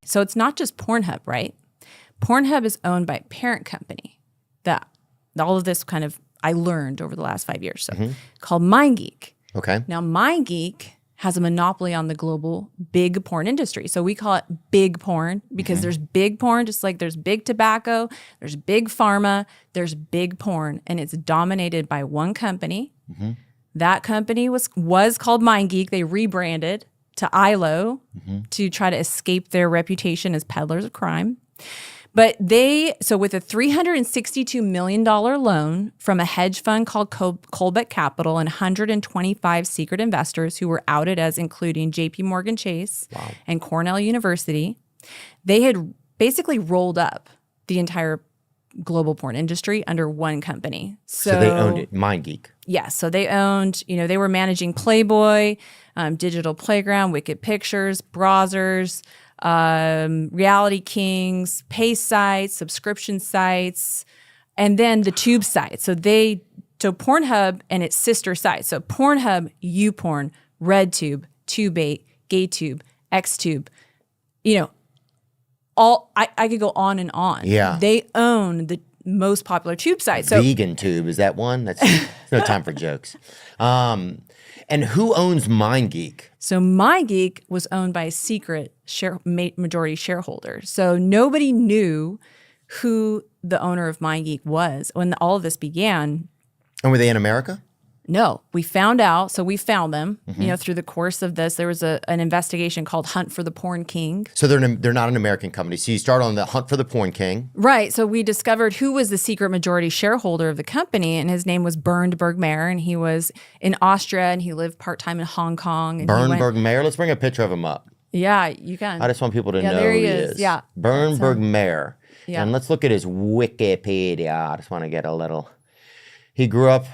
So it's not just Pornhub, right? Pornhub is owned by a parent company that all of this kind of I learned over the last 5 years, so called MindGeek. Okay. Now, MindGeek has a monopoly on the global big porn industry. So we call it big porn because there's big porn, just like there's big tobacco, there's big pharma, there's big porn, and it's dominated by one company. That company was called MindGeek. They rebranded to ILO to try to escape their reputation as peddlers of crime. But so with a $362 million loan from a hedge fund called Colbeck Capital and 125 secret investors who were outed as including JP Morgan Chase and Cornell University, they had basically rolled up the entire global porn industry under one company. So they owned it, MindGeek. Yes. So they owned, they were managing Playboy, Digital Playground, Wicked Pictures, Browsers, Reality Kings, pay sites, subscription sites, and then the tube sites. So Pornhub and its sister sites. So Pornhub, YouPorn, RedTube, TubeBait, GayTube, XTube, I could go on and on. Yeah. They own the most popular tube sites. So Vegan Tube, is that one? That's no time for jokes. And who owns MindGeek? So MindGeek was owned by a secret majority shareholder. So nobody knew who the owner of MindGeek was when all of this began. And were they in America? No, we found out. So we found them, through the course of this. There was an investigation called Hunt for the Porn King. So they're not an American company. So you start on the Hunt for the Porn King. Right. So we discovered who was the secret majority shareholder of the company, and his name was Bernd Bergmayer, and he was in Austria, and he lived part-time in Hong Kong. Bernd Bergmayer? Let's bring a picture of him up. Yeah, you can. I just want people to know there who he he is. is. Yeah. Bernd Bergmayer. Yeah. And let's look at his Wikipedia. I just want to get a little. He grew up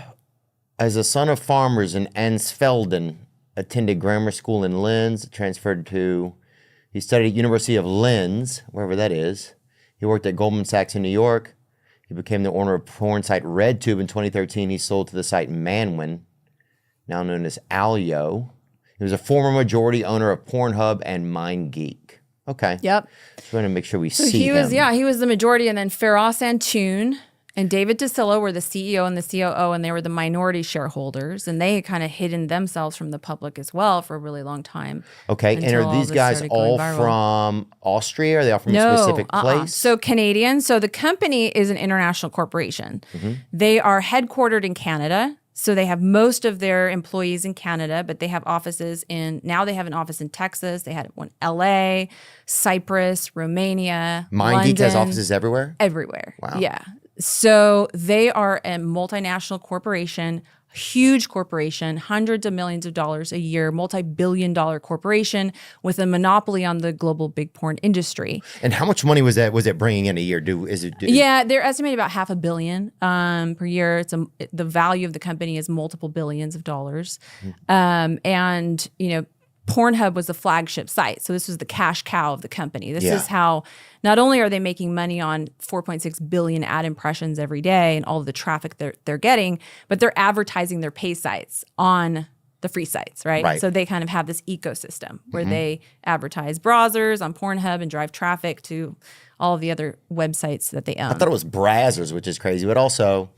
as a son of farmers in Ansfelden, attended grammar school in Linz, he studied at University of Linz, wherever that is. He worked at Goldman Sachs in New York. He became the owner of porn site RedTube in 2013. He sold to the site Manwin, now known as Alyo. He was a former majority owner of Pornhub and MindGeek. Okay. Yep. Just want to make sure we see he him. he was the majority, and then Feroz Antoon and David DeSillo were the CEO and the COO, and they were the minority shareholders, and they had kind of hidden themselves from the public as well for a really long time. Okay, and are these guys all from Austria? Are they all from a specific place? So Canadian. So the company is an international corporation. They are headquartered in Canada. So they have most of their employees in Canada, but they have offices now they have an office in Texas. They had one in LA, Cyprus, Romania, MindGeek has offices everywhere? Everywhere. Wow. Yeah. So they are a multinational corporation, huge corporation, hundreds of millions of dollars a year, multi-billion-dollar corporation with a monopoly on the global big porn industry. And how much money was it bringing in a year? Yeah, they're estimating about $500 million per year. The value of the company is multiple billions of dollars. And Pornhub was the flagship site. So this was the cash cow of the company. This is how not only are they making money on 4.6 billion ad impressions every day and all of the traffic they're getting, but they're advertising their pay sites on the free sites, right? So they kind of have this ecosystem where they advertise browsers on Pornhub and drive traffic to all of the other websites that they own. I thought it was Brazzers, which is crazy, but also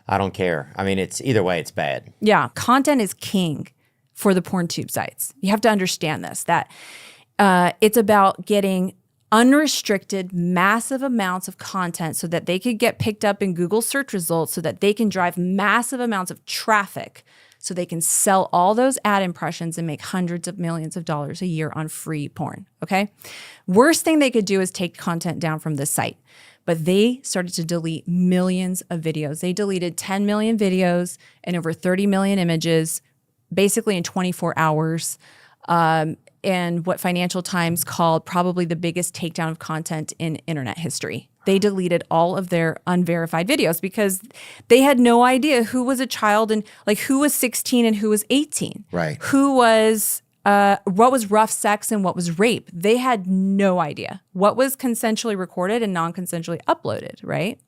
I don't care. I mean, either way, it's bad. Yeah, content is king for the porn tube sites. You have to understand this, that it's about getting unrestricted, massive amounts of content so that they could get picked up in Google search results so that they can drive massive amounts of traffic so they can sell all those ad impressions and make hundreds of millions of dollars a year on free porn, okay? Worst thing they could do is take content down from the site. But they started to delete millions of videos. They deleted 10 million videos and over 30 million images basically in 24 hours, and what Financial Times called probably the biggest takedown of content in internet history. They deleted all of their unverified videos because they had no idea who was a child and who was 16 and who was 18. Right. Who was, what was rough sex and what was rape. They had no idea what was consensually recorded and non-consensually uploaded, right?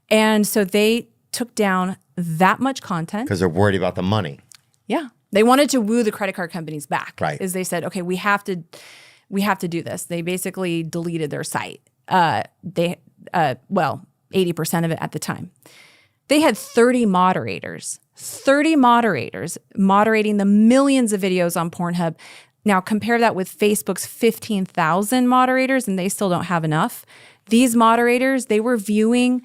And so they took down that much content. Because they're worried about the money. Yeah. They wanted to woo the credit card companies back. Right. Is they said, okay, we have to we have to do this. They basically deleted their site. Well, 80% of it at the time. They had 30 moderators moderating the millions of videos on Pornhub. Now compare that with Facebook's 15,000 moderators, and they still don't have enough. These moderators, they were viewing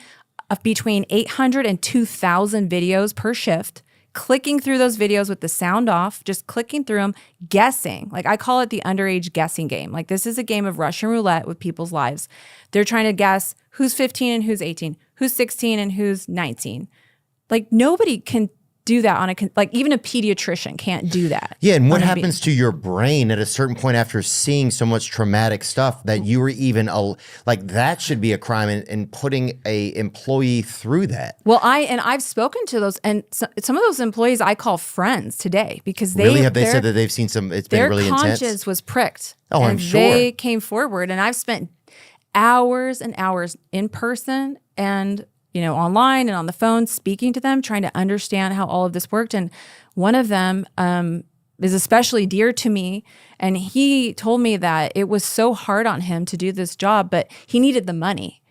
between 800 and 2,000 videos per shift, clicking through those videos with the sound off, just clicking through them, guessing. Like I call it the underage guessing game. Like this is a game of Russian roulette with people's lives. They're trying to guess who's 15 and who's 18, who's 16 and who's 19. Like nobody can do that on like even a pediatrician can't do that. Yeah, and what happens to your brain at a certain point after seeing so much traumatic stuff that you were even like that should be a crime, and putting a employee through that. Well, I've spoken to those, and some of those employees I call friends today because they really have they said that they've seen some. It's been really intense. Their conscience was pricked. Oh, I'm sure. They came forward, and I've spent hours and hours in person and online and on the phone, speaking to them, trying to understand how all of this worked. And one of them is especially dear to me. And he told me that it was so hard on him to do this job, but he needed the money.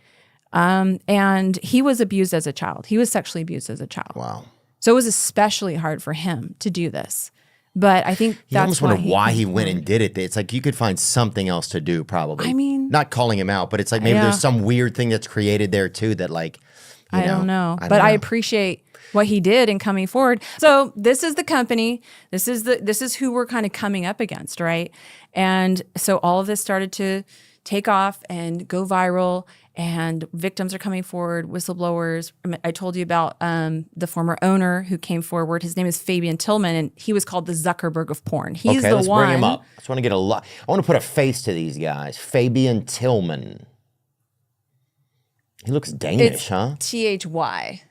And he was abused as a child. He was sexually abused as a child. Wow. So it was especially hard for him to do this. But I think that's almost wonder why he went and did it. It's like you could find something else to do probably. I mean. Not calling him out, but it's like maybe there's some weird thing that's created there too that like, I don't know. But I appreciate what he did in coming forward. So this is the company. This is who we're kind of coming up against, right? And so all of this started to take off and go viral, and victims are coming forward, whistleblowers. I told you about the former owner who came forward. His name is Fabian Tillman, and he was called the Zuckerberg of porn. He's the one. Let's bring him up. I just want to get I want to put a face to these guys. Fabian Tillman. He looks Danish, huh? Thy.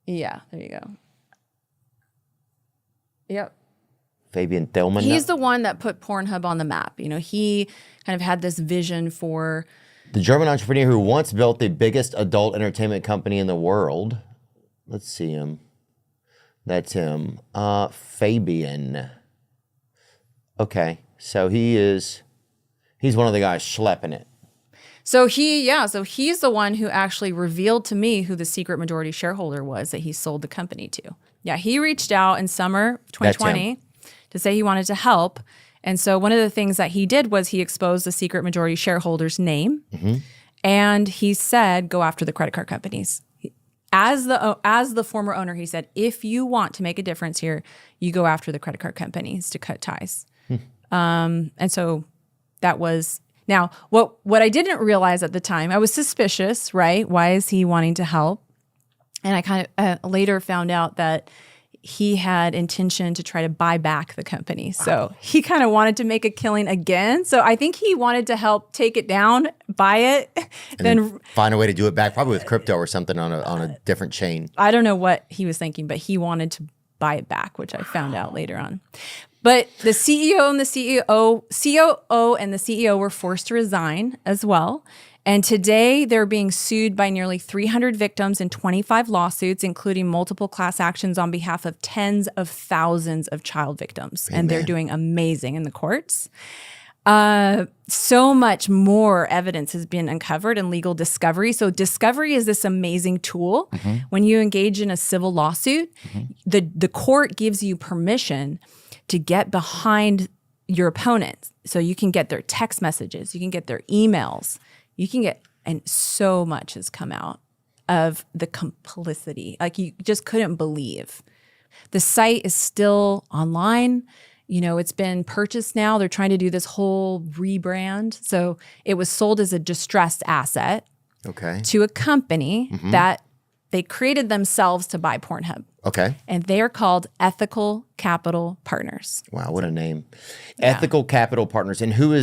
Yeah, there you go. Yep. Fabian Tillman. He's the one that put Pornhub on the map. He kind of had this vision for... The German entrepreneur who once built the biggest adult entertainment company in the world. Let's see him. That's him. Fabian. Okay, so he's one of the guys schlepping it. So he's the one who actually revealed to me who the secret majority shareholder was that he sold the company to. Yeah, he reached out in summer 2020 to say he wanted to help. And so one of the things that he did was he exposed the secret majority shareholder's name. Mm-hmm. And he said, go after the credit card companies. As the former owner, he said, if you want to make a difference here, you go after the credit card companies to cut ties. And so that was... Now, what I didn't realize at the time, I was suspicious, right? Why is he wanting to help? And I kind of later found out that he had intention to try to buy back the company. So he kind of wanted to make a killing again. So I think he wanted to help take it down, buy it, then find a way to do it back, probably with crypto or something on a different chain. I don't know what he was thinking, but he wanted to buy it back, which I found out later on. But the CEO and the COO and the CEO were forced to resign as well. And today they're being sued by nearly 300 victims in 25 lawsuits, including multiple class actions on behalf of tens of thousands of child victims. Amen. And they're doing amazing in the courts. So much more evidence has been uncovered in legal discovery. So discovery is this amazing tool. Mm-hmm. When you engage in a civil lawsuit, the court gives you permission to get behind your opponent. So you can get their text messages, you can get their emails, you can get, and so much has come out of the complicity. Like you just couldn't believe. The site is still online. It's been purchased now. They're trying to do this whole rebrand. So it was sold as a distressed asset to a company that they created themselves to buy Pornhub. Okay. And they are called Ethical Capital Partners. Wow, what a name. Yeah. Ethical Capital Partners. And who are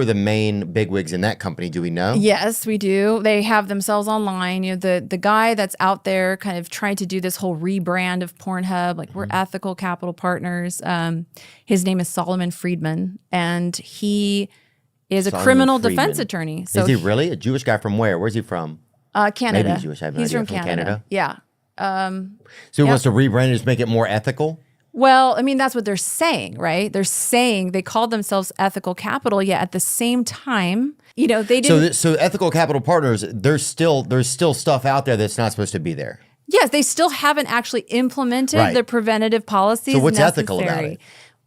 the main bigwigs in that company? Do we know? Yes, we do. They have themselves online. The guy that's out there kind of trying to do this whole rebrand of Pornhub, like we're Ethical Capital Partners. His name is Solomon Friedman, and he is a criminal defense attorney. So is he really? A Jewish guy from where? Where's he from? Canada. Maybe he's Jewish. I have no idea. From Canada. Yeah. So he wants to rebrand and just make it more ethical? Well, I mean, that's what they're saying, right? They're saying they called themselves ethical capital, yet at the same time, you know, they didn't. So ethical capital partners, there's still stuff out there that's not supposed to be there. Yes, they still haven't actually implemented the preventative policies. So what's necessary. ethical about it?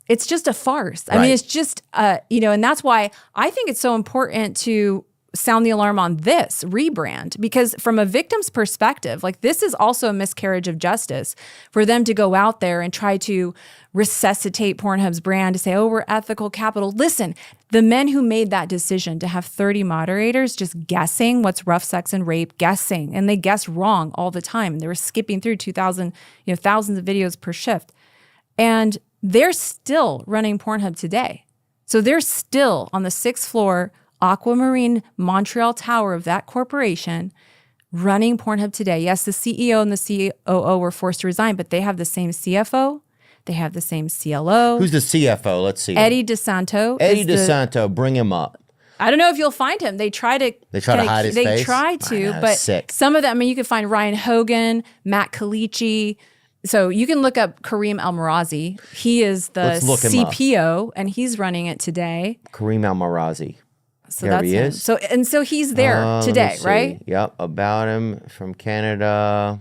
It's just a farce. I mean, it's just, you know, and that's why I think it's so important to sound the alarm on this rebrand, because from a victim's perspective, like this is also a miscarriage of justice for them to go out there and try to resuscitate Pornhub's brand to say, oh, we're ethical capital. Listen, the men who made that decision to have 30 moderators just guessing what's rough sex and rape, guessing, and they guess wrong all the time. They were skipping through 2,000, you know, thousands of videos per shift. And they're still running Pornhub today. So they're still on the 6th floor Aquamarine Montreal Tower of that corporation running Pornhub today. Yes, the CEO and the COO were forced to resign, but they have the same CFO. They have the same CLO. Who's the CFO? Let's see. Eddie DeSanto. Eddie DeSanto, bring him up. I don't know if you'll find him. They try to hide his face? They try to, but some of them, I mean, you can find Ryan Hogan, Matt Kalichi. So you can look up Kareem Almarazi. He is the CPO, and he's running it today. Kareem Almarazi. So there he is. So he's there today, right? Yep. About him from Canada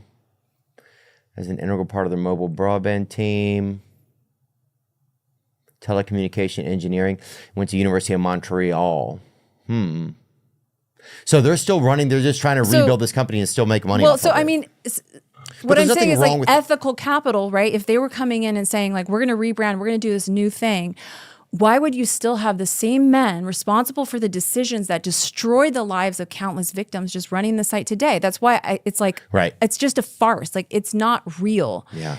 as an integral part of the mobile broadband team. Telecommunication engineering. Went to University of Montreal. So they're still running. They're just trying to rebuild this company and still make money. Well, so I mean, what I'm saying is like ethical capital, right? If they were coming in and saying like, we're going to rebrand, we're going to do this new thing, why would you still have the same men responsible for the decisions that destroyed the lives of countless victims just running the site today? That's why it's like, it's just a farce. Like, it's not real. Yeah.